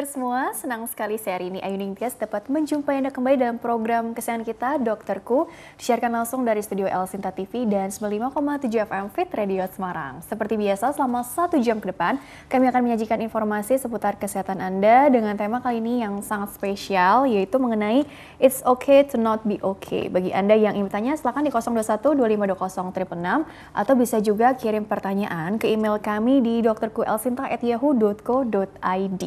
viewers semua, senang sekali hari ini Ayu Ningtyas dapat menjumpai Anda kembali dalam program kesehatan kita, Dokterku, disiarkan langsung dari studio El Sinta TV dan 95,7 FM Fit Radio Semarang. Seperti biasa, selama 1 jam ke depan, kami akan menyajikan informasi seputar kesehatan Anda dengan tema kali ini yang sangat spesial, yaitu mengenai It's Okay to Not Be Okay. Bagi Anda yang ingin bertanya, silakan di 021 2520 666 atau bisa juga kirim pertanyaan ke email kami di dokterkuelsinta@yahoo.co.id.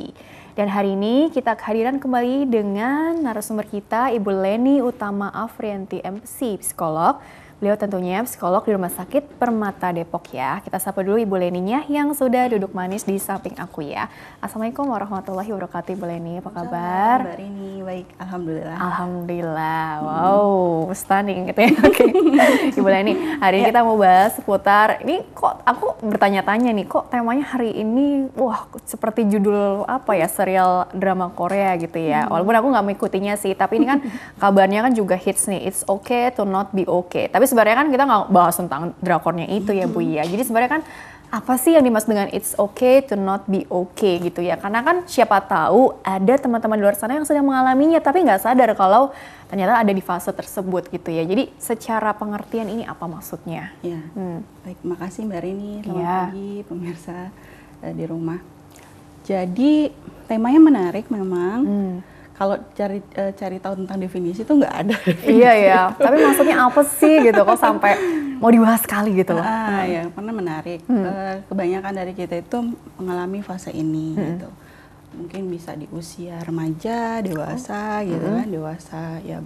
Dan hari ini kita kehadiran kembali dengan narasumber kita, Ibu Leni Utama Afrianti, MC, psikolog. Beliau tentunya psikolog di Rumah Sakit Permata Depok ya. Kita sapa dulu Ibu Leninya yang sudah duduk manis di samping aku ya. Assalamualaikum warahmatullahi wabarakatuh Ibu Leni, apa kabar? Mbak Rini, baik, Alhamdulillah. Alhamdulillah, wow, stunning gitu ya. Oke. Ibu Leni, hari ini kita mau bahas seputar, ini kok aku bertanya-tanya nih, kok temanya hari ini, wah seperti judul apa ya, serial drama Korea gitu ya. Walaupun aku nggak mengikutinya sih, tapi ini kan kabarnya kan juga hits nih, It's Okay to Not Be Okay. Tapi sebenarnya kan kita nggak bahas tentang drakornya itu ya Bu ya. Jadi sebenarnya kan apa sih yang dimaksud dengan it's okay to not be okay gitu ya. Karena kan siapa tahu ada teman-teman di luar sana yang sedang mengalaminya tapi nggak sadar kalau ternyata ada di fase tersebut gitu ya. Jadi secara pengertian ini apa maksudnya? Ya, baik, makasih Mbak Rini. Selamat pagi pemirsa di rumah. Jadi temanya menarik memang. Kalau cari tahu tentang definisi itu nggak ada. Iya ya, tapi maksudnya apa sih gitu kok sampai mau dibahas sekali gitu loh. Ya, karena menarik. Kebanyakan dari kita itu mengalami fase ini gitu. Mungkin bisa di usia remaja, dewasa gitu kan, dewasa ya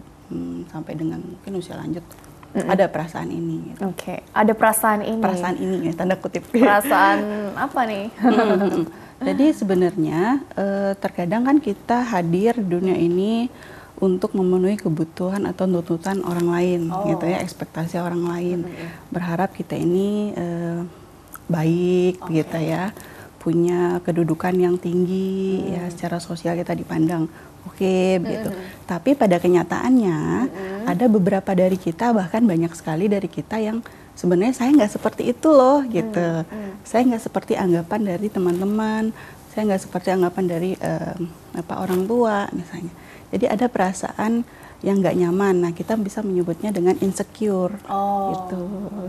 sampai dengan mungkin usia lanjut. Ada perasaan ini. Gitu. Oke, ada perasaan ini. Perasaan ini ya, tanda kutip. Perasaan apa nih? Jadi sebenarnya terkadang kan kita hadir di dunia ini untuk memenuhi kebutuhan atau tuntutan orang lain, gitu ya, ekspektasi orang lain. Berharap kita ini baik, gitu ya, punya kedudukan yang tinggi, ya, secara sosial kita dipandang begitu. Tapi pada kenyataannya ada beberapa dari kita, bahkan banyak sekali dari kita yang sebenarnya saya nggak seperti itu loh gitu. Saya nggak seperti anggapan dari teman-teman, saya nggak seperti anggapan dari orang tua misalnya. Jadi ada perasaan yang nggak nyaman. Nah, kita bisa menyebutnya dengan insecure.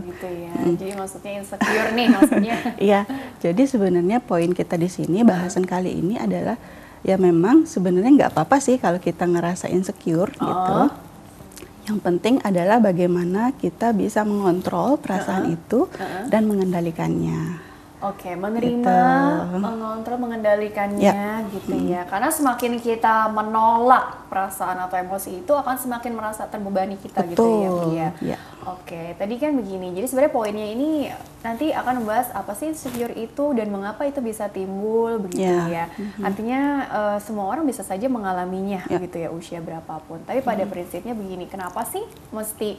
Gitu ya. Jadi maksudnya insecure nih maksudnya. Iya. Jadi sebenarnya poin kita di sini, bahasan kali ini adalah ya memang sebenarnya nggak apa-apa sih kalau kita ngerasa insecure gitu. Yang penting adalah bagaimana kita bisa mengontrol perasaan itu dan mengendalikannya. Oke, menerima, mengontrol, mengendalikannya gitu ya. Karena semakin kita menolak perasaan atau emosi itu akan semakin merasa terbebani kita gitu ya Bu ya. Oke, tadi kan begini. Jadi sebenarnya poinnya ini nanti akan membahas apa sih insecure itu dan mengapa itu bisa timbul begitu ya. Artinya semua orang bisa saja mengalaminya gitu ya, usia berapapun. Tapi pada prinsipnya begini, kenapa sih mesti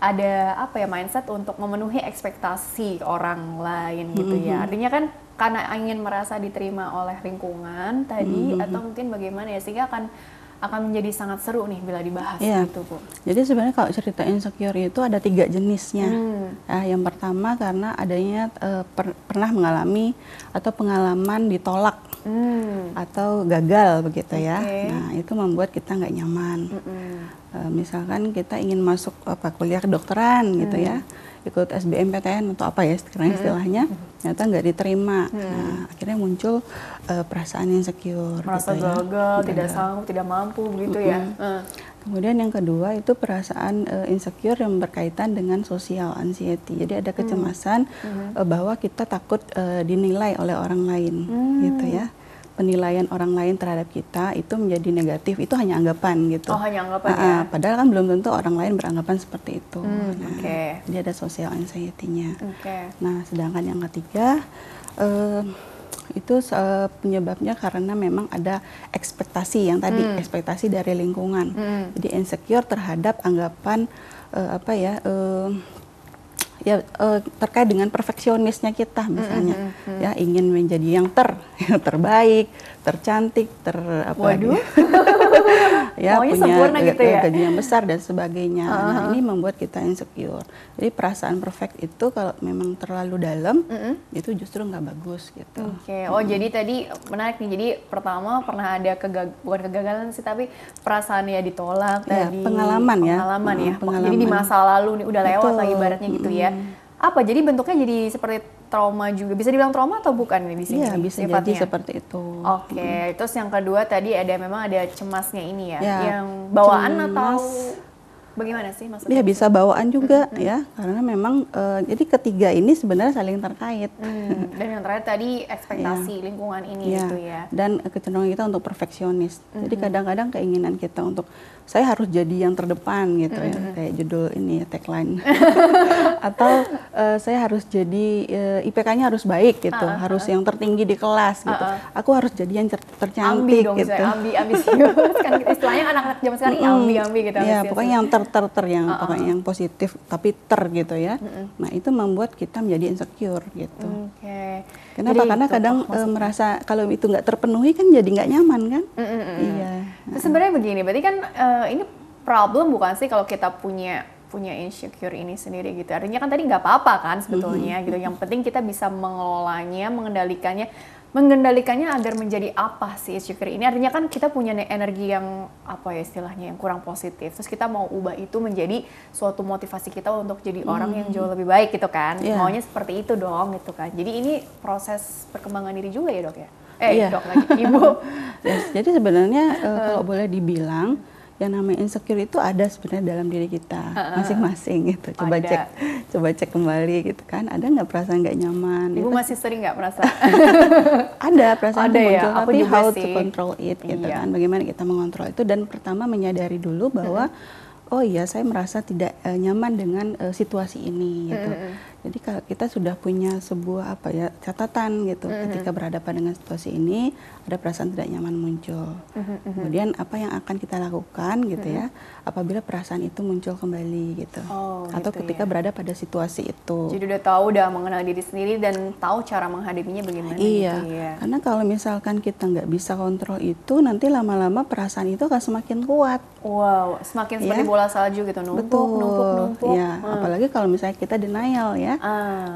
ada apa ya, mindset untuk memenuhi ekspektasi orang lain gitu ya. Artinya kan karena ingin merasa diterima oleh lingkungan tadi atau mungkin bagaimana ya, sehingga akan menjadi sangat seru nih bila dibahas gitu Bu. Jadi sebenarnya kalau cerita insecure itu ada 3 jenisnya. Yang pertama karena adanya pernah mengalami atau pengalaman ditolak atau gagal begitu ya. Nah, itu membuat kita nggak nyaman. Misalkan kita ingin masuk kuliah kedokteran gitu ya, ikut SBMPTN atau apa ya sekarang istilahnya, ternyata nggak diterima. Nah, akhirnya muncul perasaan insecure. Merasa gitu gagal, tidak sanggup, tidak mampu begitu ya. Kemudian yang kedua itu perasaan insecure yang berkaitan dengan social anxiety. Jadi ada kecemasan bahwa kita takut dinilai oleh orang lain, gitu ya. Penilaian orang lain terhadap kita itu menjadi negatif, itu hanya anggapan gitu. Hanya anggapan ya. Padahal kan belum tentu orang lain beranggapan seperti itu. Jadi ada social anxiety-nya. Nah, sedangkan yang ketiga itu penyebabnya karena memang ada ekspektasi yang tadi, ekspektasi dari lingkungan. Jadi insecure terhadap anggapan ya terkait dengan perfeksionisnya kita misalnya, ya ingin menjadi yang terbaik, tercantik, ya punya gitu ya? gaji yang besar dan sebagainya. Nah, ini membuat kita insecure. Jadi perasaan perfect itu kalau memang terlalu dalam, itu justru nggak bagus gitu. Oke. Oh, jadi tadi menarik nih. Jadi pertama pernah ada bukan kegagalan sih, tapi perasaan ya ditolak ya, tadi. Pengalaman ya. Jadi di masa lalu nih udah lewat lah ibaratnya gitu ya. Apa? Jadi bentuknya jadi seperti trauma juga. Bisa dibilang trauma atau bukan nih di sini? Iya, bisa sifatnya jadi seperti itu. Oke. Terus yang kedua tadi memang ada cemasnya ini ya. Yang bawaan atau bagaimana sih maksudnya? Ya bisa bawaan juga ya, karena memang jadi ketiga ini sebenarnya saling terkait. Dan yang terakhir tadi ekspektasi lingkungan ini gitu ya. Dan kecenderungan kita untuk perfeksionis. Jadi kadang-kadang keinginan kita untuk saya harus jadi yang terdepan gitu ya, kayak judul ini ya, tagline. Atau saya harus jadi IPK-nya harus baik gitu, harus yang tertinggi di kelas gitu. Aku harus jadi yang tercantik dong, gitu. Ambisius kan istilahnya anak-anak zaman sekarang ambi gitu. Ya, pokoknya yang pokoknya yang positif tapi gitu ya. Nah, itu membuat kita menjadi insecure gitu. Kenapa? Karena kadang merasa kalau itu nggak terpenuhi kan jadi nggak nyaman kan? Iya. Terus sebenarnya begini, berarti kan ini problem bukan sih kalau kita punya insecure ini sendiri gitu. Artinya kan tadi nggak apa-apa kan sebetulnya gitu. Yang penting kita bisa mengelolanya, mengendalikannya agar menjadi apa sih insecure ini. Artinya kan kita punya energi yang apa ya istilahnya yang kurang positif. Terus kita mau ubah itu menjadi suatu motivasi kita untuk jadi orang yang jauh lebih baik gitu kan. Maunya seperti itu dong gitu kan. Jadi ini proses perkembangan diri juga ya dok ya? Dok lagi, ibu. Jadi sebenarnya kalau boleh dibilang yang namanya insecure itu ada sebenarnya dalam diri kita masing-masing gitu. Coba cek kembali gitu kan. Ada nggak perasaan nggak nyaman? Ibu gitu. masih sering nggak merasa? Ada perasaan itu muncul, ya? tapi how to control it gitu kan. Bagaimana kita mengontrol itu, dan pertama menyadari dulu bahwa oh iya saya merasa tidak nyaman dengan situasi ini gitu. Jadi kalau kita sudah punya sebuah catatan gitu, ketika berhadapan dengan situasi ini ada perasaan tidak nyaman muncul. Kemudian apa yang akan kita lakukan gitu ya, apabila perasaan itu muncul kembali gitu. Atau gitu ketika berada pada situasi itu. Jadi udah mengenal diri sendiri dan tahu cara menghadapinya bagaimana. Iya, gitu ya. Karena kalau misalkan kita nggak bisa kontrol itu, nanti lama-lama perasaan itu akan semakin kuat. Wow, semakin seperti bola salju gitu, numpuk. Ya, apalagi kalau misalnya kita denial ya,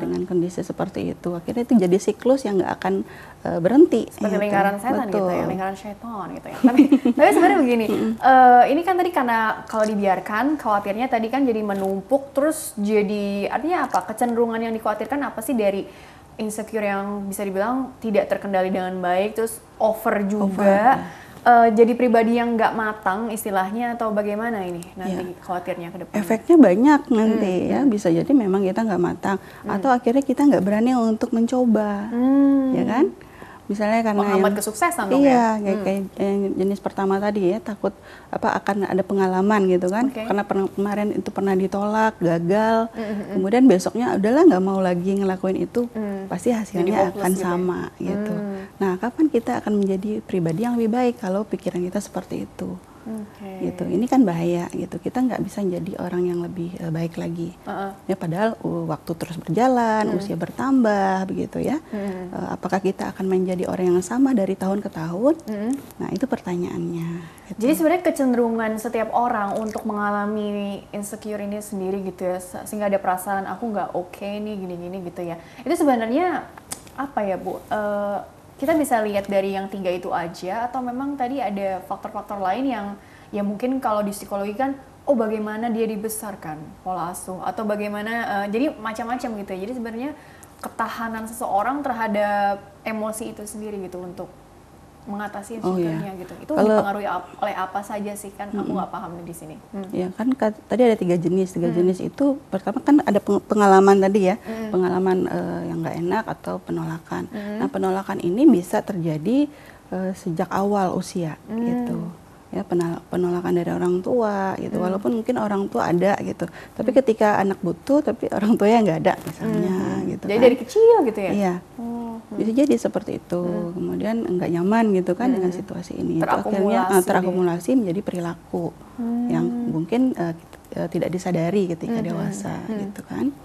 dengan kondisi seperti itu, akhirnya itu jadi siklus yang nggak akan berhenti. Seperti lingkaran setan gitu ya, lingkaran syaitan gitu ya. Tapi sebenarnya begini, ini kan tadi karena kalau dibiarkan, khawatirnya tadi kan jadi menumpuk, terus jadi artinya apa? Kecenderungan yang dikhawatirkan apa sih dari insecure yang bisa dibilang tidak terkendali dengan baik, terus over juga. Jadi pribadi yang nggak matang istilahnya, atau bagaimana ini nanti khawatirnya ke depan? Efeknya banyak nanti ya, bisa jadi memang kita nggak matang atau akhirnya kita nggak berani untuk mencoba, ya kan? Misalnya karena menghambat kesuksesan dong ya. Kayak jenis pertama tadi ya, takut akan ada pengalaman gitu kan, karena kemarin itu pernah ditolak, gagal, kemudian besoknya udahlah nggak mau lagi ngelakuin itu, pasti hasilnya akan sama gitu. Nah, kapan kita akan menjadi pribadi yang lebih baik kalau pikiran kita seperti itu? Gitu. Ini kan bahaya gitu. Kita nggak bisa jadi orang yang lebih baik lagi. Ya padahal waktu terus berjalan, usia bertambah begitu ya. Apakah kita akan menjadi orang yang sama dari tahun ke tahun? Nah, itu pertanyaannya. Gitu. Jadi sebenarnya kecenderungan setiap orang untuk mengalami insecure ini sendiri gitu ya, sehingga ada perasaan aku nggak oke nih gini-gini gitu ya. Itu sebenarnya apa ya Bu? Kita bisa lihat dari yang 3 itu aja, atau memang tadi ada faktor-faktor lain yang ya mungkin kalau di psikologi kan, bagaimana dia dibesarkan pola asuh, atau bagaimana, jadi macam-macam gitu ya. Jadi sebenarnya ketahanan seseorang terhadap emosi itu sendiri gitu untuk mengatasi insecure-nya gitu. Itu dipengaruhi oleh apa saja sih, kan aku nggak paham nih di sini. Ya kan tadi ada 3 jenis. 3 jenis itu pertama kan ada pengalaman tadi ya, pengalaman yang nggak enak atau penolakan. Nah, penolakan ini bisa terjadi sejak awal usia gitu. Ya, penolakan dari orang tua gitu, walaupun mungkin orang tua ada gitu, tapi ketika anak butuh tapi orang tuanya nggak ada misalnya gitu. Jadi dari kecil gitu ya? Iya. Bisa jadi seperti itu, kemudian nggak nyaman gitu kan dengan situasi ini, itu akhirnya terakumulasi menjadi perilaku yang mungkin tidak disadari ketika dewasa gitu kan.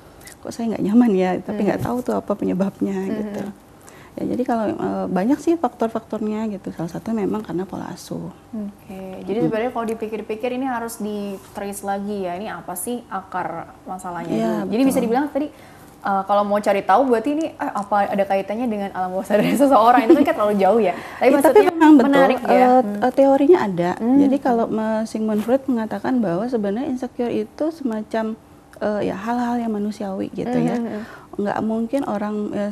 kok saya nggak nyaman ya, tapi nggak tahu tuh apa penyebabnya gitu. Ya, jadi kalau banyak sih faktor-faktornya gitu. Salah satu memang karena pola asuh. Jadi sebenarnya kalau dipikir-pikir ini harus di-trace lagi ya. Ini apa sih akar masalahnya? Ya, jadi bisa dibilang tadi kalau mau cari tahu berarti ini apa ada kaitannya dengan alam bawah sadar seseorang, itu kan terlalu jauh ya. Tapi ya, maksudnya tapi memang menarik betul, ya. Teorinya ada. Jadi kalau Sigmund Freud mengatakan bahwa sebenarnya insecure itu semacam ya hal-hal yang manusiawi gitu ya. Nggak mungkin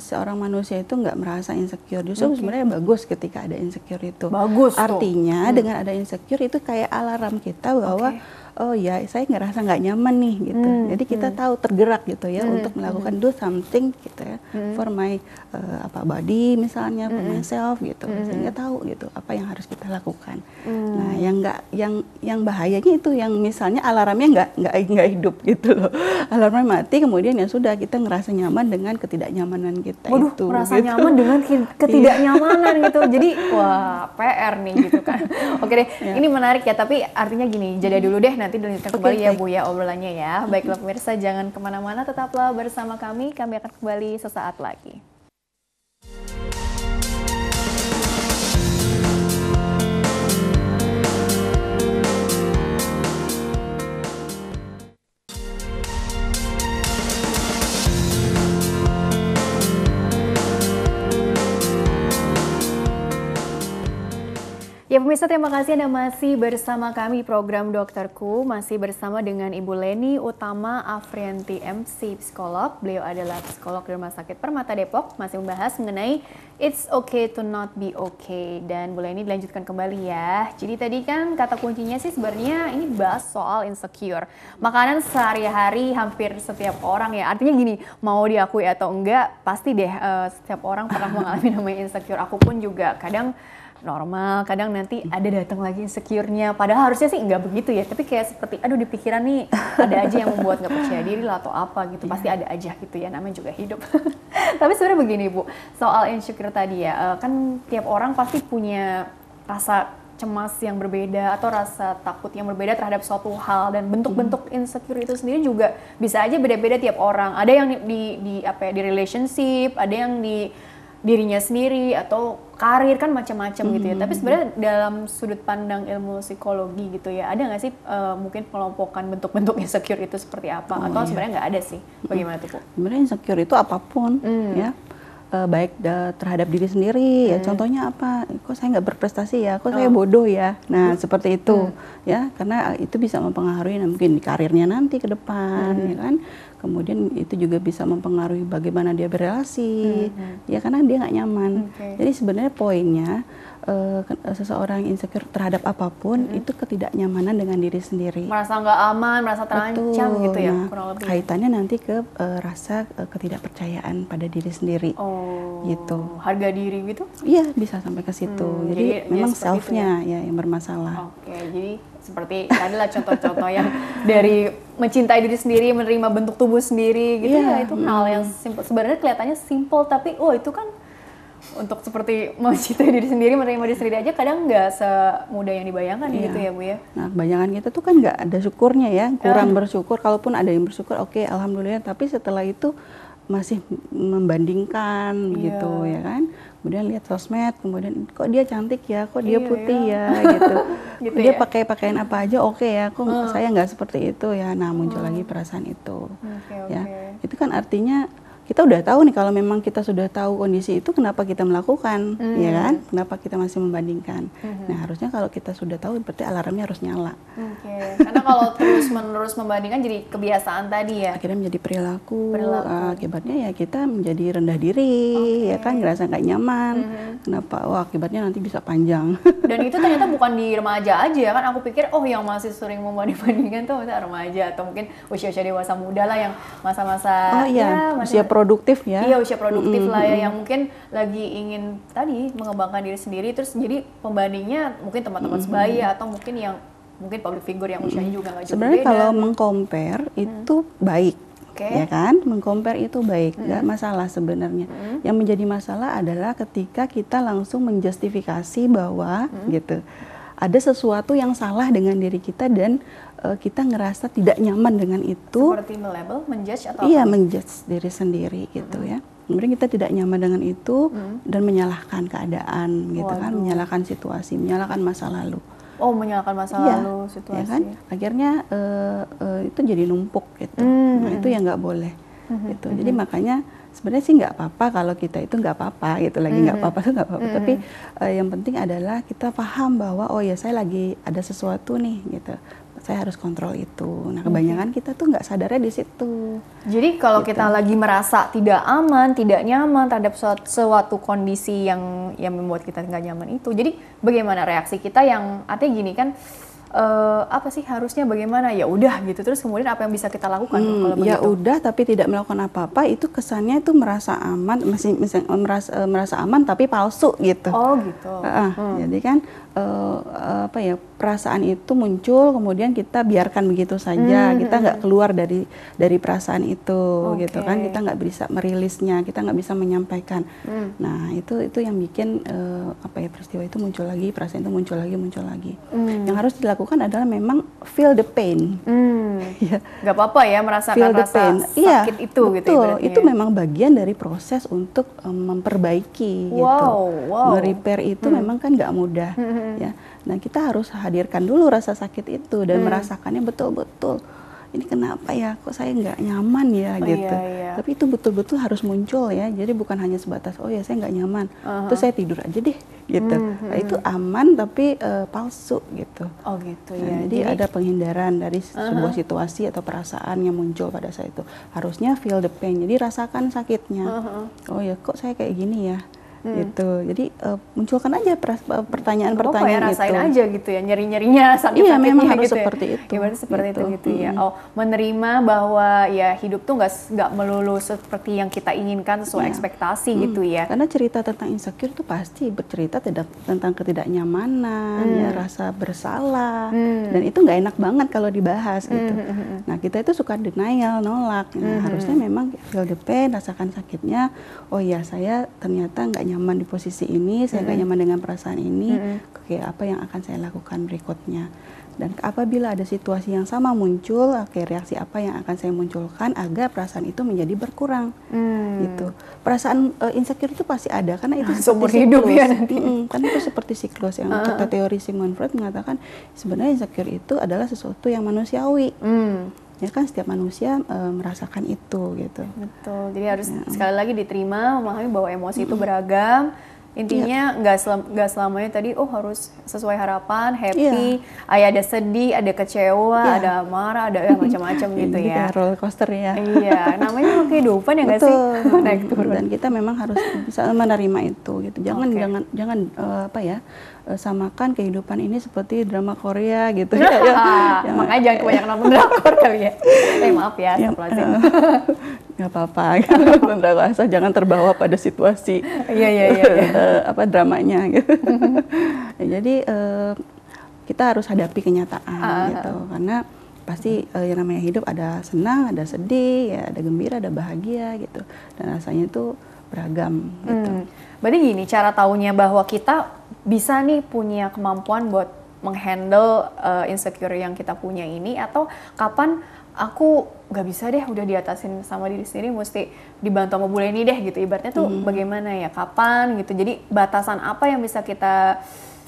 seorang manusia itu nggak merasa insecure. Justru sebenarnya bagus ketika ada insecure itu. Bagus. Artinya dengan ada insecure itu kayak alarm kita bahwa oh ya saya ngerasa nggak nyaman nih gitu. Jadi kita tahu tergerak gitu ya untuk melakukan do something gitu ya for my body misalnya, for myself gitu. Sehingga tahu gitu apa yang harus kita lakukan. Nah, yang bahayanya itu yang misalnya alarmnya nggak hidup gitu loh. Alarmnya mati, kemudian ya sudah kita ngerasa nyaman dengan ketidaknyamanan kita. Waduh, itu. merasa nyaman dengan ketidaknyamanan gitu. Jadi wah PR nih gitu kan. Oke deh, ini menarik ya. Tapi artinya gini, jeda dulu deh, nanti dilanjutkan kembali ya Bu ya obrolannya ya. Baiklah pemirsa, jangan kemana-mana, tetaplah bersama kami. Kami akan kembali sesaat lagi. Ya pemirsa, terima kasih Anda masih bersama kami program Dokterku, masih bersama dengan Ibu Leni Utama Afrianti MC, psikolog. Beliau adalah psikolog di Rumah Sakit Permata Depok, masih membahas mengenai It's okay to not be okay. Dan Bu Leni dilanjutkan kembali ya. Jadi tadi kan kata kuncinya sih sebenarnya ini bahas soal insecure. Makanan sehari-hari hampir setiap orang ya, artinya gini, mau diakui atau enggak, pasti deh setiap orang pernah mengalami namanya insecure. Aku pun juga kadang normal, kadang nanti ada datang lagi insecure-nya, padahal harusnya sih nggak begitu ya, tapi kayak seperti aduh di pikiran nih ada aja yang membuat nggak percaya diri lah atau apa gitu, pasti ada aja gitu ya, namanya juga hidup. Tapi sebenarnya begini Bu, soal insecure tadi ya, kan tiap orang pasti punya rasa cemas yang berbeda atau rasa takut yang berbeda terhadap suatu hal, dan bentuk-bentuk insecure itu sendiri juga bisa aja beda-beda tiap orang. Ada yang di relationship, ada yang di dirinya sendiri atau karir, kan macam-macam gitu ya. Tapi sebenarnya dalam sudut pandang ilmu psikologi gitu ya, ada nggak sih mungkin pelompokan bentuk-bentuk insecure itu seperti apa? Atau sebenarnya nggak ada sih? Bagaimana tuh Bu? Sebenarnya insecure itu apapun ya. Baik terhadap diri sendiri ya, contohnya apa, kok saya nggak berprestasi ya, kok saya bodoh ya, nah seperti itu ya, karena itu bisa mempengaruhi mungkin di karirnya nanti ke depan ya kan, kemudian itu juga bisa mempengaruhi bagaimana dia berrelasi ya, karena dia nggak nyaman. Jadi sebenarnya poinnya seseorang insecure terhadap apapun itu ketidaknyamanan dengan diri sendiri, merasa nggak aman, merasa terancam gitu ya. Nah, kurang lebih kaitannya nanti ke rasa ketidakpercayaan pada diri sendiri. Gitu. Harga diri gitu? Iya, bisa sampai ke situ. Jadi memang self-nya ya yang bermasalah. Oke, jadi seperti tadi lah contoh-contoh yang dari mencintai diri sendiri, menerima bentuk tubuh sendiri gitu ya, itu hal yang simple. Sebenarnya kelihatannya simple, tapi itu kan untuk seperti mencintai diri sendiri, menerima diri sendiri aja kadang nggak semudah yang dibayangkan gitu ya Bu ya. Nah, bayangan kita tuh kan nggak ada syukurnya ya, kurang bersyukur. Kalaupun ada yang bersyukur, oke, alhamdulillah. Tapi setelah itu masih membandingkan gitu ya kan. Kemudian lihat sosmed, kemudian kok dia cantik ya, kok dia putih ya gitu. Gitu dia pakai pakaian apa aja oke ya, kok saya nggak seperti itu ya. Nah, muncul lagi perasaan itu. Ya, itu kan artinya kita udah tahu nih, kalau memang kita sudah tahu kondisi itu, kenapa kita melakukan, ya kan? Kenapa kita masih membandingkan? Nah, harusnya kalau kita sudah tahu, berarti alarmnya harus nyala. Karena kalau terus-menerus membandingkan jadi kebiasaan tadi ya. Akhirnya menjadi perilaku. Akibatnya ya kita menjadi rendah diri, ya kan? Ngerasa nggak nyaman. Kenapa? Wah, akibatnya nanti bisa panjang. Dan itu ternyata bukan di remaja aja kan? Aku pikir, yang masih sering membanding-bandingkan tuh misalnya remaja atau mungkin usia-usia dewasa muda lah, yang masa-masa usia produktif ya. Iya, usia produktif lah ya, yang mungkin lagi ingin tadi mengembangkan diri sendiri, terus jadi pembandingnya mungkin teman-teman sebaya atau mungkin yang mungkin public figure yang usianya juga nggak jauh beda. Sebenarnya kalau meng-compare itu baik, ya kan? Meng-compare itu baik, nggak masalah sebenarnya. Yang menjadi masalah adalah ketika kita langsung menjustifikasi bahwa gitu ada sesuatu yang salah dengan diri kita, dan kita ngerasa tidak nyaman dengan itu. Seperti melabel, menjudge atau iya, apa? menjudge diri sendiri gitu ya. Kemudian kita tidak nyaman dengan itu dan menyalahkan keadaan gitu kan, menyalahkan situasi, menyalahkan masa lalu. Oh, menyalahkan masa lalu, situasi. Ya kan? Akhirnya itu jadi numpuk gitu. Nah, itu yang nggak boleh. Gitu. Jadi makanya sebenarnya sih nggak apa-apa kalau kita itu nggak apa-apa gitu, lagi nggak apa-apa tuh nggak apa-apa. Tapi yang penting adalah kita paham bahwa oh ya saya lagi ada sesuatu nih gitu. Saya harus kontrol itu. Nah, kebanyakan kita tuh nggak sadarnya di situ. Jadi kalau kita lagi merasa tidak aman, tidak nyaman terhadap suatu kondisi yang membuat kita nggak nyaman itu, jadi bagaimana reaksi kita yang artinya gini kan, apa sih harusnya bagaimana? Ya udah gitu. Terus kemudian apa yang bisa kita lakukan kalau begitu? Ya udah tapi tidak melakukan apa-apa, itu kesannya itu merasa aman, masih merasa aman tapi palsu gitu. Oh gitu. Jadi kan apa ya, perasaan itu muncul kemudian kita biarkan begitu saja, kita nggak keluar dari perasaan itu gitu kan, kita nggak bisa merilisnya, kita nggak bisa menyampaikan. Nah itu yang bikin apa ya, peristiwa itu muncul lagi, perasaan itu muncul lagi. Yang harus dilakukan adalah memang feel the pain. Ya. Nggak apa-apa ya merasakan rasa sakit itu betul, gitu. Itu memang bagian dari proses untuk memperbaiki gitu. Merepair itu memang kan nggak mudah. Ya, nah kita harus hadirkan dulu rasa sakit itu dan merasakannya betul-betul. Ini kenapa ya, kok saya nggak nyaman ya gitu. Iya. Tapi itu betul-betul harus muncul ya. Jadi bukan hanya sebatas oh ya saya nggak nyaman, terus saya tidur aja deh gitu. Nah, itu aman tapi palsu gitu. Oh gitu ya. Nah, jadi ada penghindaran dari sebuah situasi atau perasaan yang muncul pada saat itu. Harusnya feel the pain. Jadi rasakan sakitnya. Oh ya kok saya kayak gini ya. Gitu. Jadi munculkan aja pertanyaan-pertanyaan ya, rasain aja gitu ya, nyeri-nyerinya, sakit-sakitnya memang harus gitu seperti ya. itu. Gimana seperti itu gitu ya. Oh, menerima bahwa ya hidup tuh nggak melulu seperti yang kita inginkan sesuai ekspektasi gitu ya. Karena cerita tentang insecure itu pasti bercerita tentang ketidaknyamanan, ya, rasa bersalah, dan itu nggak enak banget kalau dibahas gitu. Nah kita itu suka denial, nolak. Nah, harusnya memang feel the pain, rasakan sakitnya. Oh ya saya ternyata nggak nyaman di posisi ini, saya nggak nyaman dengan perasaan ini, kayak apa yang akan saya lakukan berikutnya. Dan apabila ada situasi yang sama muncul, reaksi apa yang akan saya munculkan agar perasaan itu menjadi berkurang, gitu. Perasaan insecure itu pasti ada karena itu seumur hidup ya nanti. Kan itu seperti siklus yang kata teori Sigmund Freud mengatakan sebenarnya insecure itu adalah sesuatu yang manusiawi. Ya kan setiap manusia merasakan itu gitu. Betul. Jadi harus sekali lagi diterima, memahami bahwa emosi itu beragam. Intinya nggak selamanya tadi harus sesuai harapan, happy, ada sedih, ada kecewa, ada marah, ada macam-macam gitu ya. Roller coaster ya. Iya, namanya kehidupan ya nggak sih? Naik turun. Dan kita memang harus bisa menerima itu gitu. Jangan apa ya, samakan kehidupan ini seperti drama Korea gitu ya. Makanya jangan kebanyakan nonton drakor kali ya. Maaf ya, nggak apa-apa. Asal jangan terbawa pada situasi. Iya. Apa dramanya gitu. Jadi kita harus hadapi kenyataan gitu, karena pasti yang namanya hidup ada senang, ada sedih, ya, ada gembira, ada bahagia gitu, dan rasanya itu beragam gitu. Berarti gini, cara taunya bahwa kita bisa nih punya kemampuan buat menghandle insecure yang kita punya ini, atau kapan aku nggak bisa deh, udah diatasin sama diri sendiri, mesti dibantu sama bule ini deh gitu, ibaratnya tuh bagaimana ya, kapan gitu. Jadi batasan apa yang bisa kita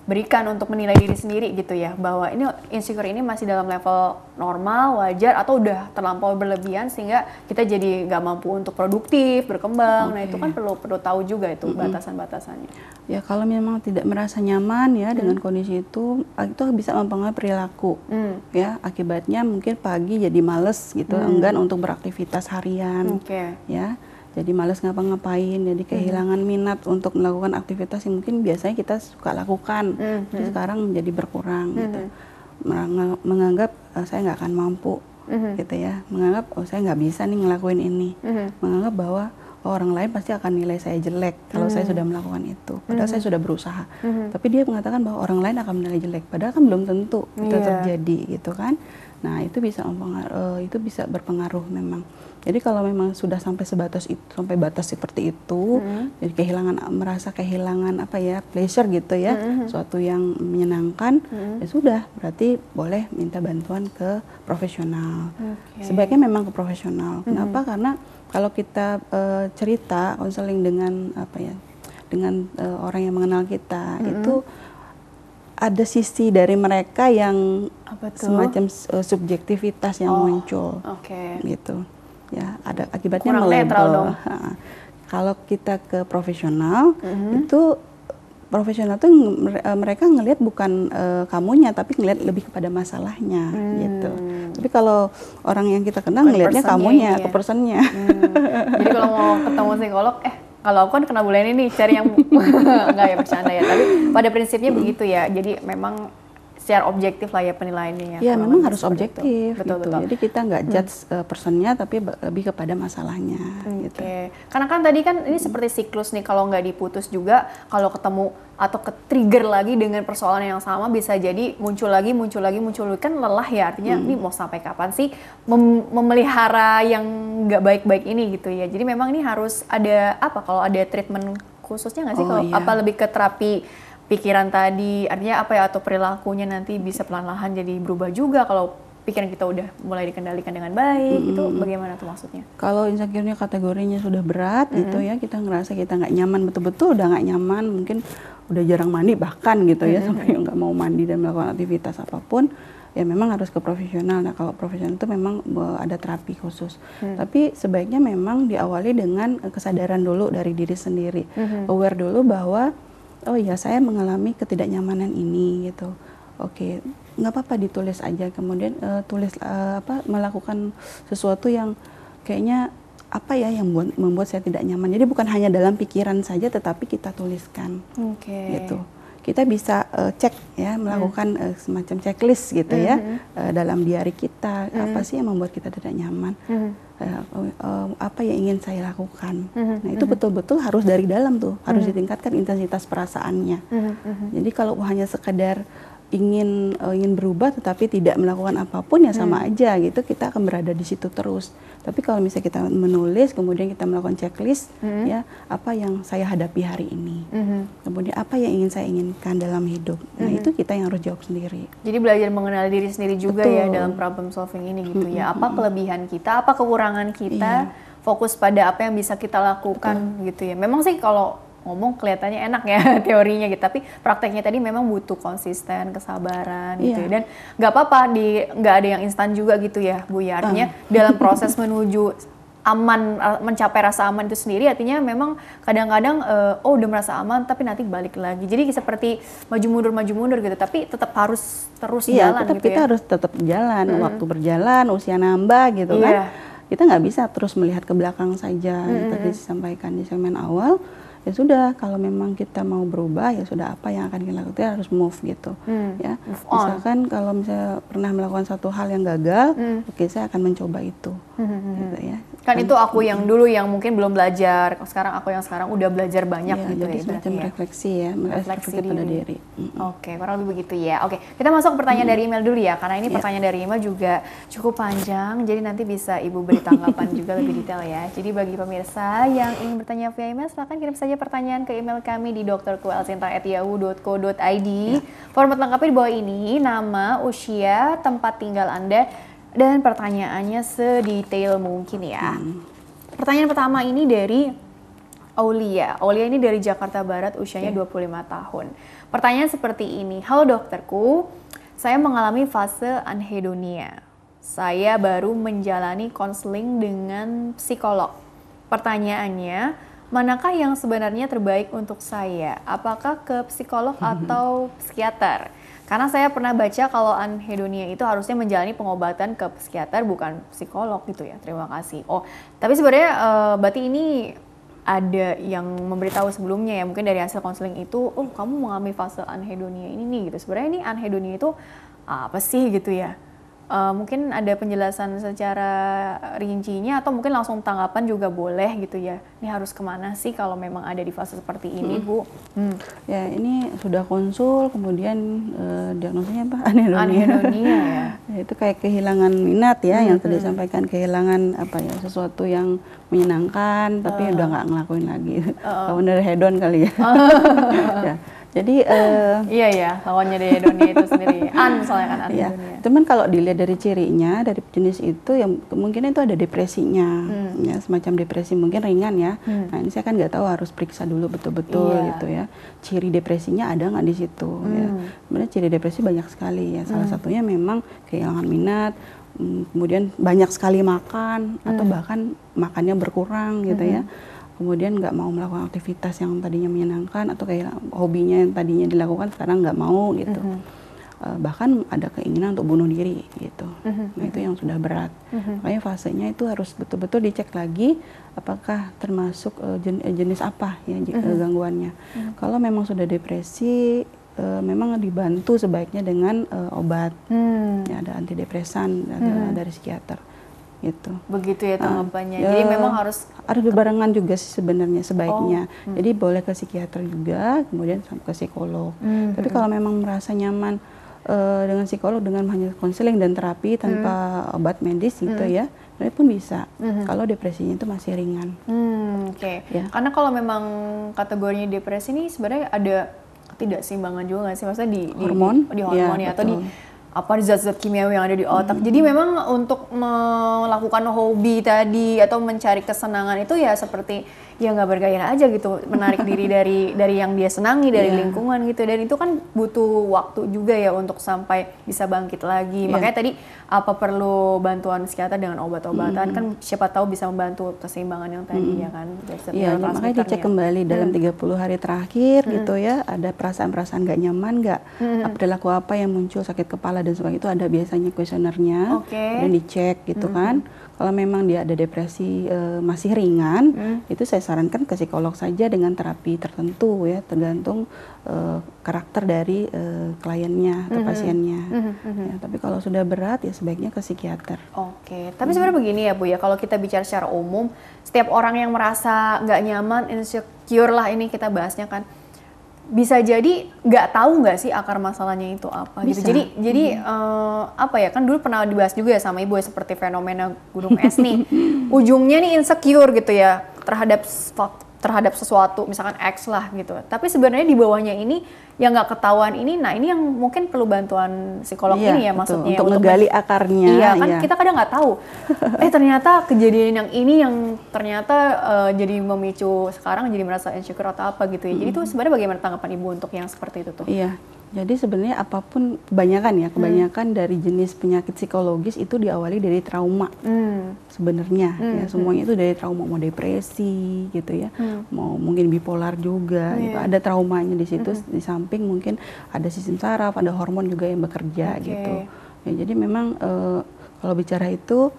berikan untuk menilai diri sendiri gitu ya, bahwa ini insecure ini masih dalam level normal, wajar, atau udah terlampau berlebihan sehingga kita jadi nggak mampu untuk produktif, berkembang. Nah itu kan perlu tahu juga itu batasan-batasannya. Ya kalau memang tidak merasa nyaman ya dengan kondisi itu bisa mempengaruhi perilaku. Ya akibatnya mungkin pagi jadi males gitu, enggan untuk beraktivitas harian. Ya. Jadi malas ngapa-ngapain, jadi kehilangan minat untuk melakukan aktivitas yang mungkin biasanya kita suka lakukan, jadi sekarang menjadi berkurang gitu. Menganggap saya nggak akan mampu, gitu ya. Menganggap saya nggak bisa nih ngelakuin ini. Menganggap bahwa orang lain pasti akan nilai saya jelek kalau saya sudah melakukan itu. Padahal saya sudah berusaha. Tapi dia mengatakan bahwa orang lain akan menilai jelek. Padahal kan belum tentu itu terjadi gitu kan. Nah, itu bisa berpengaruh memang. Jadi kalau memang sudah sampai sebatas itu, sampai batas seperti itu, jadi merasa kehilangan pleasure gitu ya, suatu yang menyenangkan, ya sudah, berarti boleh minta bantuan ke profesional. Sebaiknya memang ke profesional. Kenapa? Karena kalau kita cerita konseling dengan orang yang mengenal kita, itu ada sisi dari mereka yang semacam subjektivitas yang muncul, gitu. Ya, ada akibatnya melebel. Kalau kita ke profesional, itu profesional tuh mereka ngelihat bukan kamunya, tapi ngelihat lebih kepada masalahnya, gitu. Tapi kalau orang yang kita kenal ngelihatnya kamunya atau personnya. Jadi kalau mau ketemu psikolog, kalau aku kan kena bulan ini cari yang enggak ya, bercanda ya. Tapi pada prinsipnya begitu ya. Jadi memang secara objektif lah ya penilaiannya. Ya memang harus objektif betul, gitu. betul. Jadi kita nggak judge personnya, tapi lebih kepada masalahnya. Gitu. Karena kan tadi kan ini seperti siklus nih, kalau nggak diputus juga, kalau ketemu atau ke-trigger lagi dengan persoalan yang sama, bisa jadi muncul lagi, kan lelah ya. Artinya ini mau sampai kapan sih memelihara yang nggak baik-baik ini gitu ya. Jadi memang ini harus ada kalau ada treatment khususnya nggak sih? Apa lebih ke terapi pikiran tadi, artinya atau perilakunya nanti bisa pelan-pelan jadi berubah juga kalau pikiran kita udah mulai dikendalikan dengan baik, itu bagaimana tuh maksudnya? Kalau insecure-nya kategorinya sudah berat gitu ya, kita ngerasa kita nggak nyaman, betul-betul udah nggak nyaman, mungkin udah jarang mandi bahkan gitu ya, sampai nggak mau mandi dan melakukan aktivitas apapun, ya memang harus ke profesional. Nah kalau profesional itu memang ada terapi khusus, tapi sebaiknya memang diawali dengan kesadaran dulu dari diri sendiri, aware dulu bahwa oh ya, saya mengalami ketidaknyamanan ini gitu. Oke, nggak apa-apa ditulis aja. Kemudian melakukan sesuatu yang kayaknya yang membuat saya tidak nyaman. Jadi bukan hanya dalam pikiran saja, tetapi kita tuliskan. Gitu. Kita bisa cek ya, melakukan semacam checklist gitu ya, dalam diary kita, apa sih yang membuat kita tidak nyaman, apa yang ingin saya lakukan. Nah itu betul-betul harus dari dalam tuh, harus ditingkatkan intensitas perasaannya. Jadi kalau hanya sekedar ingin berubah tetapi tidak melakukan apapun, ya sama aja gitu, kita akan berada di situ terus. Tapi kalau misalnya kita menulis, kemudian kita melakukan checklist, ya apa yang saya hadapi hari ini, kemudian apa yang ingin saya inginkan dalam hidup. Nah itu kita yang harus jawab sendiri. Jadi belajar mengenal diri sendiri juga. Betul. Ya dalam problem solving ini gitu ya. Apa kelebihan kita, apa kekurangan kita, fokus pada apa yang bisa kita lakukan. Gitu ya. Memang sih kalau ngomong kelihatannya enak ya teorinya gitu, tapi prakteknya tadi memang butuh konsisten, kesabaran gitu ya. Dan nggak apa-apa, nggak ada yang instan juga gitu ya Bu ya. Artinya dalam proses menuju aman, mencapai rasa aman itu sendiri, artinya memang kadang-kadang udah merasa aman tapi nanti balik lagi. Jadi seperti maju mundur gitu, tapi tetap harus terus jalan tetap gitu kita harus tetap jalan, waktu berjalan, usia nambah gitu kan. Kita nggak bisa terus melihat ke belakang saja. Tadi disampaikan di segmen awal, ya sudah, kalau memang kita mau berubah, ya sudah, apa yang akan kita lakukan, harus move gitu. Ya, misalkan kalau misalnya pernah melakukan satu hal yang gagal, oke, saya akan mencoba itu. Gitu ya. Kan itu aku yang dulu yang mungkin belum belajar, sekarang aku yang sekarang udah belajar banyak gitu jadi ya. Semacam refleksi ya, refleksi pada diri. Oke, kurang lebih begitu ya. Oke, kita masuk ke pertanyaan dari email dulu ya, karena ini pertanyaan dari email juga cukup panjang, jadi nanti bisa Ibu beri tanggapan juga lebih detail ya. Jadi bagi pemirsa yang ingin bertanya via email, silakan kirim saja pertanyaan ke email kami di drkuelsinta@yahoo.co.id. Format lengkapnya di bawah ini, nama, usia, tempat tinggal Anda, dan pertanyaannya sedetail mungkin ya. Pertanyaan pertama ini dari Aulia. Aulia ini dari Jakarta Barat, usianya 25 tahun. Pertanyaan seperti ini. Halo dokterku, saya mengalami fase anhedonia. Saya baru menjalani konseling dengan psikolog. Pertanyaannya, manakah yang sebenarnya terbaik untuk saya? Apakah ke psikolog atau psikiater? Karena saya pernah baca kalau anhedonia itu harusnya menjalani pengobatan ke psikiater, bukan psikolog gitu ya. Terima kasih. Oh, tapi sebenarnya berarti ini ada yang memberitahu sebelumnya ya, mungkin dari hasil konseling itu, oh kamu mengalami fase anhedonia ini nih gitu. Sebenarnya ini anhedonia itu apa sih gitu ya? Mungkin ada penjelasan secara rincinya, atau mungkin langsung tanggapan juga boleh gitu ya. Ini harus kemana sih kalau memang ada di fase seperti ini, Bu? Ya, ini sudah konsul, kemudian diagnosanya apa? Anhedonia. Anhedonia ya. Itu kayak kehilangan minat ya, yang tadi disampaikan, kehilangan apa ya, sesuatu yang menyenangkan tapi udah nggak ngelakuin lagi. Lawan dari hedon kali ya. Ya. Jadi iya ya, lawannya dari hedonnya itu sendiri. Misalnya kan ya. Cuman kalau dilihat dari cirinya, dari jenis itu yang kemungkinan itu ada depresinya, ya, semacam depresi mungkin ringan ya. Nah ini saya kan nggak tahu, harus periksa dulu betul-betul gitu ya. Ciri depresinya ada nggak di situ? Ya. Sebenarnya ciri depresi banyak sekali ya. Salah satunya memang kehilangan minat, kemudian banyak sekali makan atau bahkan makannya berkurang gitu ya. Kemudian nggak mau melakukan aktivitas yang tadinya menyenangkan, atau kayak hobinya yang tadinya dilakukan sekarang nggak mau gitu. Bahkan ada keinginan untuk bunuh diri gitu. Nah itu yang sudah berat. Makanya fasenya itu harus betul-betul dicek lagi apakah termasuk jenis apa ya gangguannya. Kalau memang sudah depresi, memang dibantu sebaiknya dengan obat. Ya, ada antidepresan dari psikiater. Gitu. Begitu ya tanggapannya. Jadi memang harus berbarengan juga sih sebenarnya sebaiknya. Jadi boleh ke psikiater juga, kemudian sampai ke psikolog. Tapi kalau memang merasa nyaman dengan psikolog, dengan hanya konseling dan terapi tanpa obat medis gitu ya, itu pun bisa. Kalau depresinya itu masih ringan. Oke. Ya. Karena kalau memang kategorinya depresi ini sebenarnya ada ketidakseimbangan juga nggak sih? Maksudnya di hormon ya, atau di zat-zat kimiawi yang ada di otak. Jadi memang untuk melakukan hobi tadi atau mencari kesenangan itu ya seperti ya nggak bergairah aja gitu, menarik diri dari yang dia senangi, dari lingkungan gitu. Dan itu kan butuh waktu juga ya untuk sampai bisa bangkit lagi. Makanya tadi apa perlu bantuan psikiater dengan obat-obatan, kan siapa tahu bisa membantu keseimbangan yang tadi ya kan. Iya, makanya dicek kembali dalam 30 hari terakhir gitu ya, ada perasaan-perasaan nggak nyaman nggak, perilaku apa yang muncul, sakit kepala dan sebagainya, itu ada biasanya kuesionernya, dan dicek gitu kan. Kalau memang dia ada depresi masih ringan, itu saya sarankan ke psikolog saja dengan terapi tertentu ya, tergantung karakter dari kliennya atau pasiennya. Ya, tapi kalau sudah berat ya sebaiknya ke psikiater. Oke, tapi sebenarnya begini ya Bu ya, kalau kita bicara secara umum, setiap orang yang merasa nggak nyaman, insecure lah ini kita bahasnya kan, bisa jadi nggak tahu nggak sih akar masalahnya itu apa gitu. Jadi apa ya, kan dulu pernah dibahas juga ya sama Ibu ya, seperti fenomena gunung es nih. Ujungnya nih insecure gitu ya terhadap sesuatu, misalkan X lah gitu. Tapi sebenarnya di bawahnya ini yang nggak ketahuan ini, nah ini yang mungkin perlu bantuan psikolog ini ya, betul. maksudnya untuk ngegali akarnya. Iya kan, kita kadang nggak tahu. Ternyata kejadian yang ini yang ternyata jadi memicu sekarang jadi merasa insecure atau apa gitu ya. Jadi itu sebenarnya bagaimana tanggapan Ibu untuk yang seperti itu tuh? Iya. Jadi sebenarnya apapun, kebanyakan dari jenis penyakit psikologis itu diawali dari trauma. Sebenarnya ya, semuanya itu dari trauma, mau depresi gitu ya, mau mungkin bipolar juga gitu. Ada traumanya di situ, di samping mungkin ada sistem saraf, ada hormon juga yang bekerja gitu. Ya, jadi memang kalau bicara itu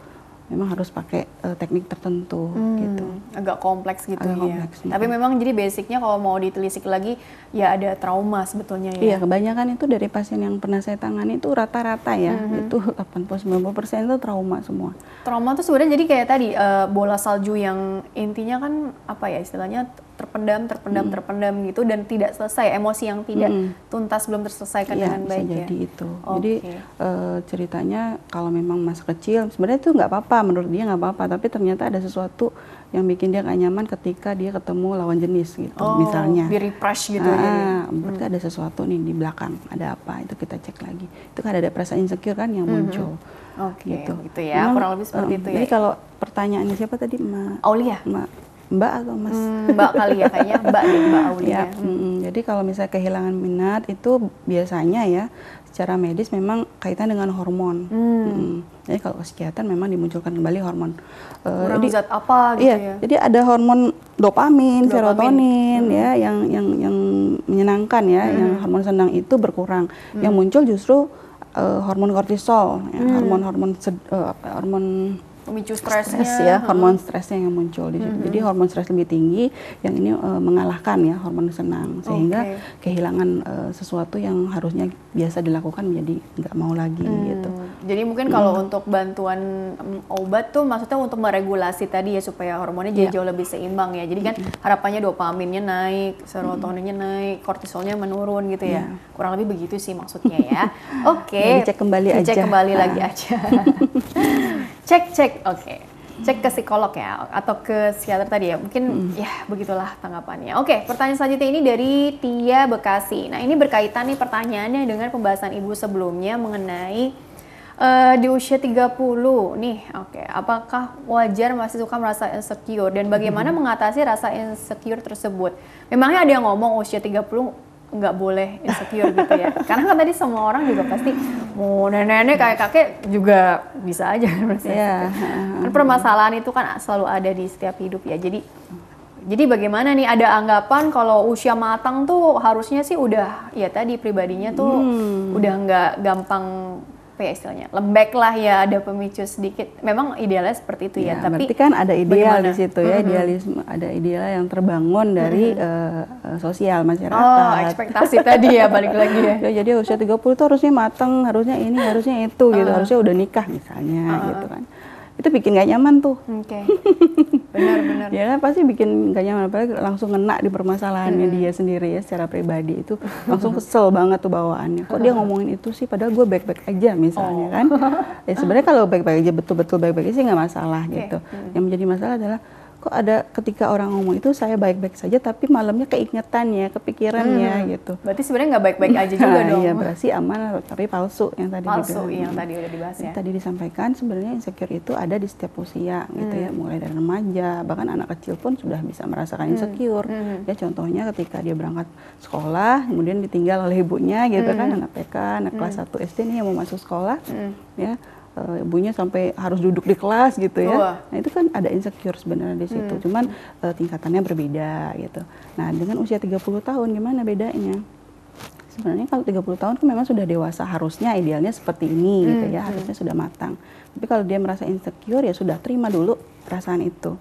memang harus pakai teknik tertentu gitu. Agak kompleks gitu ya. Tapi memang jadi basicnya kalau mau ditelisik lagi ya ada trauma sebetulnya ya. Iya, kebanyakan itu dari pasien yang pernah saya tangani itu rata-rata ya, itu 80-90% itu trauma semua. Trauma tuh sebenarnya jadi kayak tadi bola salju yang intinya kan apa ya istilahnya, terpendam gitu, dan tidak selesai, emosi yang tidak tuntas, belum terselesaikan dengan baik ya. Jadi itu. Jadi ceritanya kalau memang masa kecil sebenarnya itu nggak apa-apa, menurut dia nggak apa-apa, tapi ternyata ada sesuatu yang bikin dia nggak nyaman ketika dia ketemu lawan jenis gitu, misalnya. Di refresh gitu. Berarti ada sesuatu nih di belakang, ada apa? Itu kita cek lagi. Itu kan ada perasaan insecure kan yang muncul. Gitu ya, memang, kurang lebih seperti itu ya. Jadi kalau pertanyaannya siapa tadi, Aulia? Mbak atau Mas? Mbak kali ya, kayaknya Mbak Aulia. Jadi kalau misalnya kehilangan minat itu biasanya ya secara medis memang kaitan dengan hormon. Jadi kalau ke psikiater memang dimunculkan kembali hormon. Kurang zat apa gitu ya? Jadi ada hormon dopamin, serotonin ya yang menyenangkan ya, yang hormon senang itu berkurang. Yang muncul justru hormon kortisol, ya, hormon pemicu stresnya, ya, hormon stresnya yang muncul di situ. Jadi hormon stres lebih tinggi, yang ini mengalahkan ya hormon senang, sehingga kehilangan sesuatu yang harusnya biasa dilakukan menjadi nggak mau lagi gitu. Jadi mungkin kalau untuk bantuan obat tuh maksudnya untuk meregulasi tadi ya supaya hormonnya jadi jauh lebih seimbang ya. Jadi kan harapannya dopaminnya naik, serotoninnya naik, kortisolnya menurun gitu ya. Kurang lebih begitu sih maksudnya ya. Oke. Dicek kembali aja. Dicek kembali lagi aja. Cek. Oke. Cek ke psikolog ya atau ke psikiater tadi ya. Mungkin ya begitulah tanggapannya. Oke, pertanyaan selanjutnya ini dari Tia Bekasi. Nah, ini berkaitan nih pertanyaannya dengan pembahasan Ibu sebelumnya mengenai di usia 30 nih. Oke, apakah wajar masih suka merasa insecure dan bagaimana mengatasi rasa insecure tersebut? Memangnya ada yang ngomong usia 30 nggak boleh insecure gitu ya? Karena kan tadi semua orang juga pasti mau nenek-nenek kakek-kakek juga bisa aja merasa insecure. Kan permasalahan itu kan selalu ada di setiap hidup ya. Jadi bagaimana nih, ada anggapan kalau usia matang tuh harusnya sih udah ya tadi pribadinya tuh udah nggak gampang apa ya istilahnya, lembek lah ya, ada pemicu sedikit. Memang idealnya seperti itu ya, tapi berarti kan ada ideal di situ ya, idealisme, ada ideal yang terbangun dari sosial masyarakat. Oh, ekspektasi tadi ya, balik lagi ya. Jadi usia 30 tuh harusnya matang, harusnya ini, harusnya itu gitu, harusnya udah nikah misalnya gitu kan. Itu bikin gak nyaman tuh. Oke. Benar-benar. Ya kan pasti bikin gak nyaman, apalagi langsung ngena di permasalahannya dia sendiri ya secara pribadi, itu langsung kesel banget tuh bawaannya. Kok dia ngomongin itu sih, padahal gue baik-baik aja misalnya kan. Ya sebenarnya kalau baik-baik aja, betul-betul baik-baik aja sih nggak masalah gitu. Yang menjadi masalah adalah kok ada ketika orang ngomong itu saya baik-baik saja tapi malamnya keingetannya, kepikirannya gitu. Berarti sebenarnya nggak baik-baik aja juga dong. Iya, berarti aman tapi palsu yang tadi yang tadi udah dibahas ya. Tadi disampaikan sebenarnya insecure itu ada di setiap usia gitu ya, mulai dari remaja, bahkan anak kecil pun sudah bisa merasakan insecure. Ya contohnya ketika dia berangkat sekolah kemudian ditinggal oleh ibunya gitu kan, anak TK, anak kelas 1 SD nih yang mau masuk sekolah ya. Ibunya sampai harus duduk di kelas gitu ya. Nah itu kan ada insecure sebenarnya di situ. Cuman tingkatannya berbeda gitu. Nah dengan usia 30 tahun gimana bedanya? Sebenarnya kalau 30 tahun kan memang sudah dewasa, harusnya idealnya seperti ini gitu ya, harusnya sudah matang. Tapi kalau dia merasa insecure ya sudah terima dulu perasaan itu.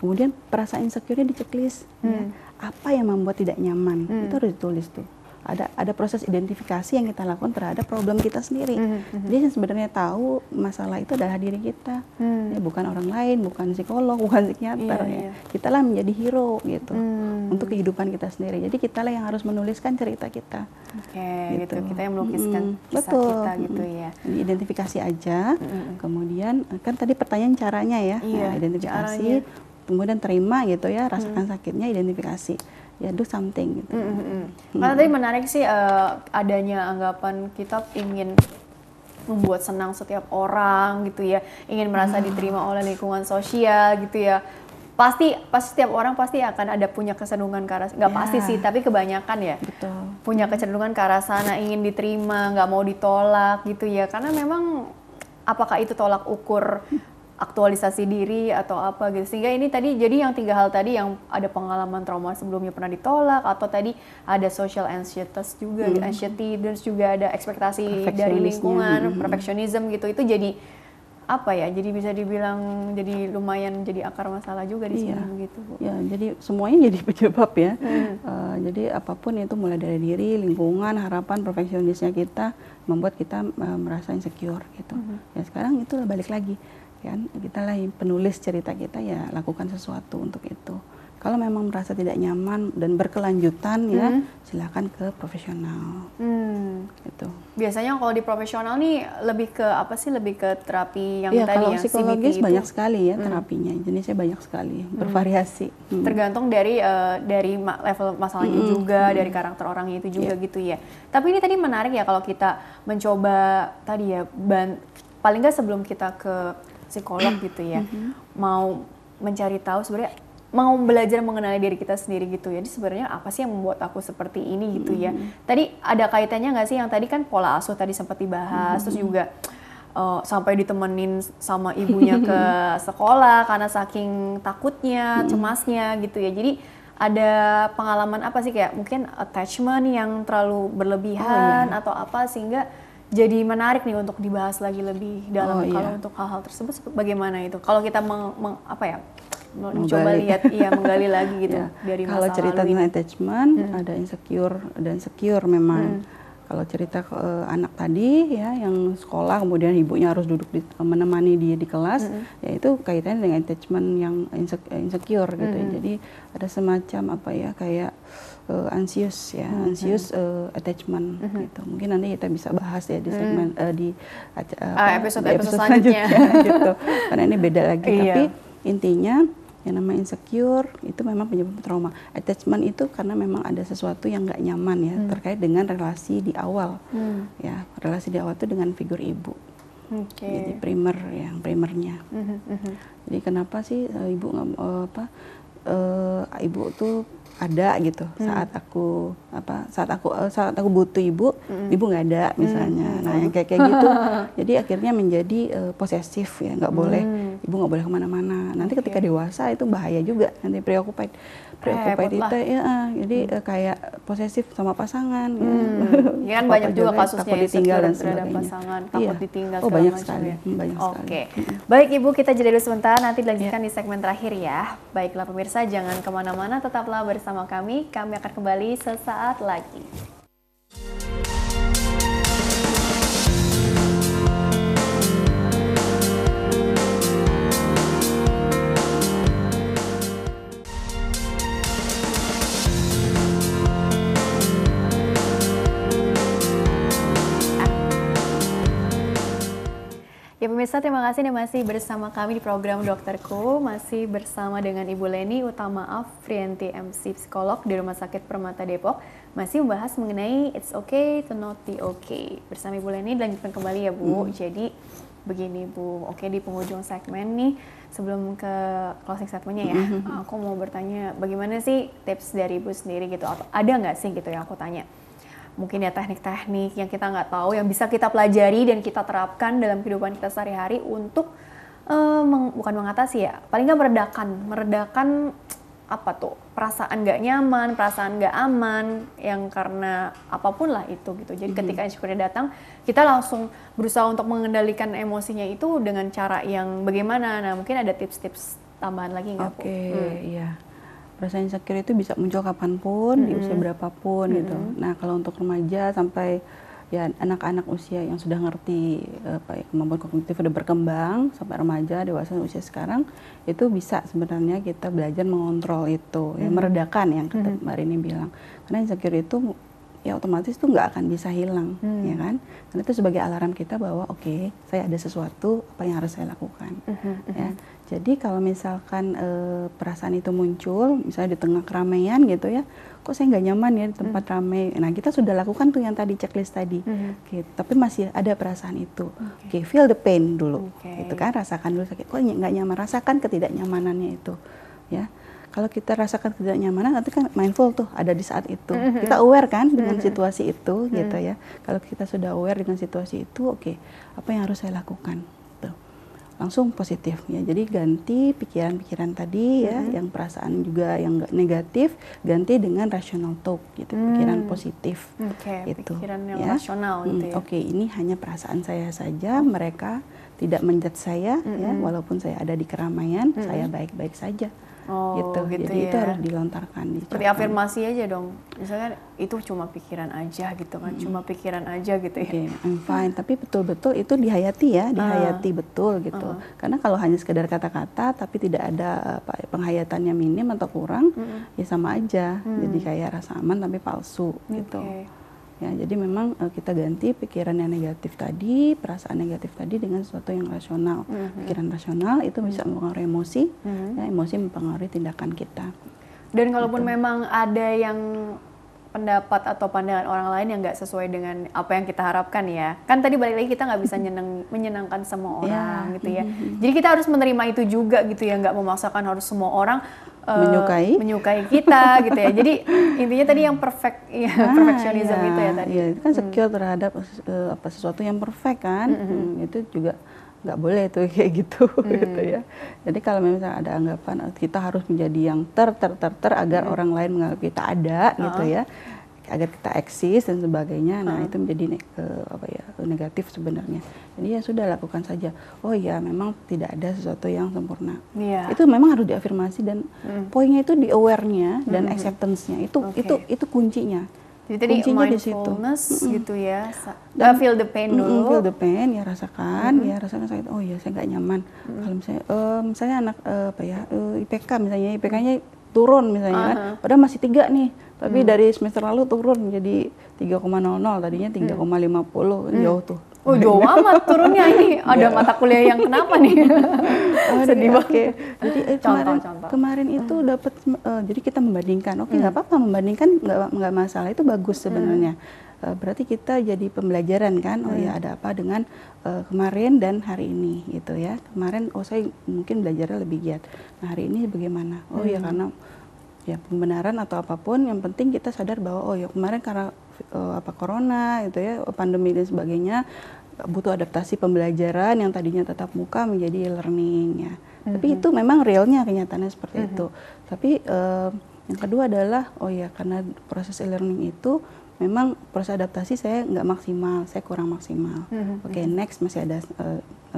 Kemudian perasaan insecure-nya di-checklist ya. Apa yang membuat tidak nyaman? Itu harus ditulis tuh. Ada proses identifikasi yang kita lakukan terhadap problem kita sendiri. Jadi yang sebenarnya tahu masalah itu adalah diri kita, ya, bukan orang lain, bukan psikolog, bukan psikiater. Ya. Kita lah menjadi hero gitu untuk kehidupan kita sendiri. Jadi kita lah yang harus menuliskan cerita kita. Gitu. Kita yang melukiskan kisah kita gitu ya. Identifikasi aja. Kemudian kan tadi pertanyaan caranya ya, nah, identifikasi. Kemudian terima gitu ya, rasakan sakitnya, identifikasi. Ya do something gitu. Karena tadi menarik sih adanya anggapan kita ingin membuat senang setiap orang gitu ya, ingin merasa diterima oleh lingkungan sosial gitu ya. Pasti setiap orang pasti akan ada punya kecenderungan ke arah, nggak pasti sih, tapi kebanyakan ya. Betul. Punya kecenderungan ke arah sana, ingin diterima, nggak mau ditolak gitu ya. Karena memang apakah itu tolak ukur aktualisasi diri atau apa gitu, sehingga ini tadi jadi yang 3 hal tadi, yang ada pengalaman trauma sebelumnya pernah ditolak, atau tadi ada social anxieties juga, anxiety, dan juga ada ekspektasi dari lingkungan, perfectionism gitu, itu jadi apa ya, jadi bisa dibilang jadi lumayan jadi akar masalah juga di sini begitu Bu. Ya, jadi semuanya jadi penyebab ya. Jadi apapun itu mulai dari diri, lingkungan, harapan, perfeksionisnya kita membuat kita merasa insecure gitu. Ya sekarang itu balik lagi kan, kita lah yang penulis cerita kita, ya lakukan sesuatu untuk itu. Kalau memang merasa tidak nyaman dan berkelanjutan ya silakan ke profesional. Gitu. Biasanya kalau di profesional nih lebih ke apa sih, lebih ke terapi yang ya, tadi kalau yang psikologis CBT banyak sekali ya terapinya, jenisnya banyak sekali, bervariasi. Tergantung dari level masalahnya juga, dari karakter orangnya itu juga gitu ya. Tapi ini tadi menarik ya kalau kita mencoba tadi ya, paling nggak sebelum kita ke psikolog gitu ya, mau mencari tahu sebenarnya, mau belajar mengenali diri kita sendiri gitu ya. Jadi sebenarnya apa sih yang membuat aku seperti ini gitu ya. Tadi ada kaitannya nggak sih yang tadi kan pola asuh tadi sempat dibahas, terus juga sampai ditemenin sama ibunya ke sekolah karena saking takutnya, cemasnya gitu ya. Jadi ada pengalaman apa sih, kayak mungkin attachment yang terlalu berlebihan atau apa, sehingga jadi menarik nih untuk dibahas lagi lebih dalam. Kalau untuk hal-hal tersebut bagaimana itu? Kalau kita mencoba lihat, menggali lagi gitu dari kalau cerita tentang attachment, ada insecure dan secure memang. Kalau cerita ke anak tadi ya yang sekolah kemudian ibunya harus duduk menemani dia di kelas, ya itu kaitannya dengan attachment yang insecure gitu. Jadi ada semacam apa ya kayak anxious ya, anxious attachment gitu. Mungkin nanti kita bisa bahas ya di segmen di episode selanjutnya gitu. Karena ini beda lagi, tapi intinya yang namanya insecure itu memang penyebab trauma. Attachment itu karena memang ada sesuatu yang nggak nyaman ya terkait dengan relasi di awal. Ya, relasi di awal itu dengan figur ibu. Jadi primernya. Jadi kenapa sih ibu nggak ibu tuh ada gitu saat aku butuh ibu nggak ada misalnya. Nah yang kayak gitu jadi akhirnya menjadi posesif ya, nggak boleh ibu nggak boleh kemana-mana. Nanti ketika dewasa itu bahaya juga, nanti preoccupied itu ya, jadi kayak posesif sama pasangan ya kan banyak juga kasusnya takut ditinggal dan terhadap pasangan, takut ditinggal segala banyak macam sekali, ya. banyak sekali. Baik Ibu, kita jeda dulu sebentar, nanti dilanjutkan di segmen terakhir ya. Baiklah pemirsa, jangan kemana-mana, tetaplah bersama kami akan kembali sesaat lagi. Ya pemirsa, terima kasih Anda masih bersama kami di program Dokterku, masih bersama dengan Ibu Leni Utama Afrianti, MC Psikolog di Rumah Sakit Permata Depok, masih membahas mengenai It's Okay to Not Be Okay. Bersama Ibu Leni, dilanjutkan kembali ya Bu. Jadi begini Bu, oke di penghujung segmen nih, sebelum ke closing statementnya ya, aku mau bertanya bagaimana sih tips dari Ibu sendiri gitu, ada nggak sih gitu yang aku tanya? Mungkin ya teknik-teknik yang kita nggak tahu, yang bisa kita pelajari dan kita terapkan dalam kehidupan kita sehari-hari untuk bukan mengatasi ya, paling nggak meredakan apa tuh, perasaan nggak nyaman, perasaan nggak aman, yang karena apapun lah itu gitu. Jadi ketika insecure datang, kita langsung berusaha untuk mengendalikan emosinya itu dengan cara yang bagaimana. Nah mungkin ada tips-tips tambahan lagi nggak Bu? Iya. Perasaan insecure itu bisa muncul kapanpun, di usia berapapun gitu. Nah kalau untuk remaja sampai ya anak-anak usia yang sudah ngerti kemampuan kognitif udah berkembang, sampai remaja, dewasa, usia sekarang, itu bisa sebenarnya kita belajar mengontrol itu, ya, meredakan yang kata Mbak Rini bilang. Karena insecure itu ya otomatis itu nggak akan bisa hilang, ya kan? Karena itu sebagai alarm kita bahwa oke, saya ada sesuatu apa yang harus saya lakukan, ya. Jadi kalau misalkan perasaan itu muncul, misalnya di tengah keramaian gitu ya, kok saya nggak nyaman ya di tempat ramai. Nah kita sudah lakukan tuh yang tadi checklist tadi, tapi masih ada perasaan itu. Feel the pain dulu, gitu kan, rasakan dulu sakit. Kok nggak nyaman, rasakan ketidaknyamanannya itu, ya. Kalau kita rasakan ketidaknyamanan, nanti kan mindful tuh ada di saat itu. Kita aware kan dengan situasi itu, gitu ya. Kalau kita sudah aware dengan situasi itu, oke, apa yang harus saya lakukan? Langsung positif ya. Jadi ganti pikiran-pikiran tadi ya, yang perasaan juga yang negatif, ganti dengan rational talk gitu, pikiran positif. Itu pikiran yang rasional gitu ya. Ini hanya perasaan saya saja, mereka tidak menjudge saya ya, walaupun saya ada di keramaian, saya baik-baik saja. Gitu. Jadi ya. itu harus dilontarkan. Seperti afirmasi aja dong. Misalnya itu cuma pikiran aja gitu kan, cuma pikiran aja gitu ya. I'm fine. Tapi betul-betul itu dihayati ya, dihayati betul gitu. Karena kalau hanya sekedar kata-kata tapi tidak ada penghayatannya minim atau kurang, ya sama aja. Jadi kayak rasa aman tapi palsu gitu. Ya, jadi memang kita ganti pikiran yang negatif tadi, perasaan negatif tadi dengan sesuatu yang rasional. Pikiran rasional itu bisa mempengaruhi emosi, ya, emosi mempengaruhi tindakan kita. Dan kalaupun memang ada yang pendapat atau pandangan orang lain yang nggak sesuai dengan apa yang kita harapkan ya, kan tadi balik lagi kita nggak bisa menyenangkan semua orang gitu ya. Jadi kita harus menerima itu juga gitu ya, nggak memaksakan harus semua orang menyukai kita gitu ya. Jadi intinya tadi yang perfectionism itu ya tadi. Iya, itu kan secure terhadap sesuatu yang perfect kan. Itu juga nggak boleh tuh kayak gitu, gitu ya. Jadi kalau misalnya ada anggapan kita harus menjadi yang agar orang lain menganggap kita ada gitu ya, agar kita eksis dan sebagainya. Nah itu menjadi negatif sebenarnya. Jadi ya sudah, lakukan saja. Oh ya, memang tidak ada sesuatu yang sempurna. Itu memang harus diafirmasi dan poinnya itu di aware-nya dan acceptance-nya. Itu kuncinya. Jadi tadi kuncinya di situ. Mindfulness gitu ya. Dan feel the pain dulu. Feel the pain, ya rasakan, ya rasakan sakit. Oh ya, saya nggak nyaman. Kalau misalnya anak IPK misalnya, IPK-nya turun misalnya kan, padahal masih 3 nih, tapi dari semester lalu turun jadi 3,00, tadinya 3,50, jauh tuh. Oh, jauh amat turunnya ini. Ada mata kuliah yang kenapa nih? Sedih banget. Jadi kemarin itu dapat, jadi kita membandingkan. Oke, nggak apa-apa, membandingkan nggak masalah, itu bagus sebenarnya. Berarti kita jadi pembelajaran kan. Oh ya, ada apa dengan kemarin dan hari ini gitu ya. Kemarin saya mungkin belajarnya lebih giat. Nah, hari ini bagaimana? Oh ya, karena ya pembenaran atau apapun, yang penting kita sadar bahwa oh ya kemarin karena corona gitu ya, pandemi dan sebagainya, butuh adaptasi pembelajaran yang tadinya tatap muka menjadi e-learning ya. Tapi itu memang realnya, kenyataannya seperti itu. Tapi yang kedua adalah oh ya, karena proses e-learning itu memang proses adaptasi saya nggak maksimal, saya kurang maksimal. Oke, next masih ada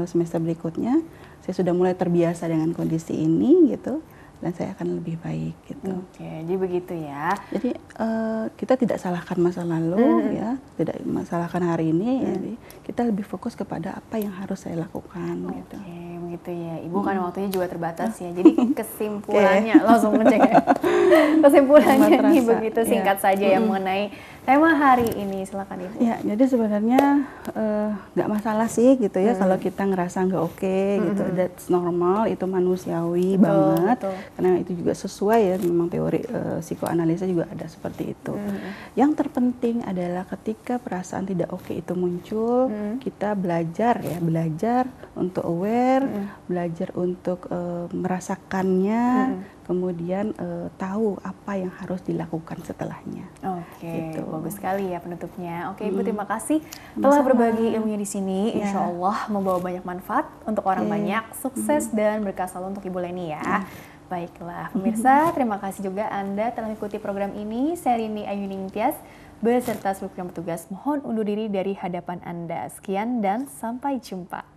semester berikutnya, saya sudah mulai terbiasa dengan kondisi ini gitu, dan saya akan lebih baik gitu. Oke, jadi begitu ya. Jadi kita tidak salahkan masa lalu ya, tidak masalahkan hari ini. Jadi kita lebih fokus kepada apa yang harus saya lakukan gitu. Oke, begitu ya. Ibu kan waktunya juga terbatas ya. Jadi kesimpulannya langsung ngecek ya. Kesimpulannya ini begitu singkat saja yang mengenai tema hari ini, silakan Ibu. Ya, jadi sebenarnya nggak masalah sih gitu ya, kalau kita ngerasa nggak oke gitu, that's normal, itu manusiawi banget, karena itu juga sesuai ya, memang teori psikoanalisa juga ada seperti itu. Yang terpenting adalah ketika perasaan tidak oke itu muncul, kita belajar untuk aware, belajar untuk merasakannya, kemudian tahu apa yang harus dilakukan setelahnya. Oke, gitu. Bagus sekali ya penutupnya. Oke, Ibu, terima kasih telah berbagi ilmunya di sini. Insya Allah membawa banyak manfaat untuk orang banyak, sukses dan berkah selalu untuk Ibu Leni ya. Baiklah, pemirsa, terima kasih juga Anda telah mengikuti program ini. Saya Rini Ayuning Tias beserta seluruh yang bertugas mohon undur diri dari hadapan Anda. Sekian dan sampai jumpa.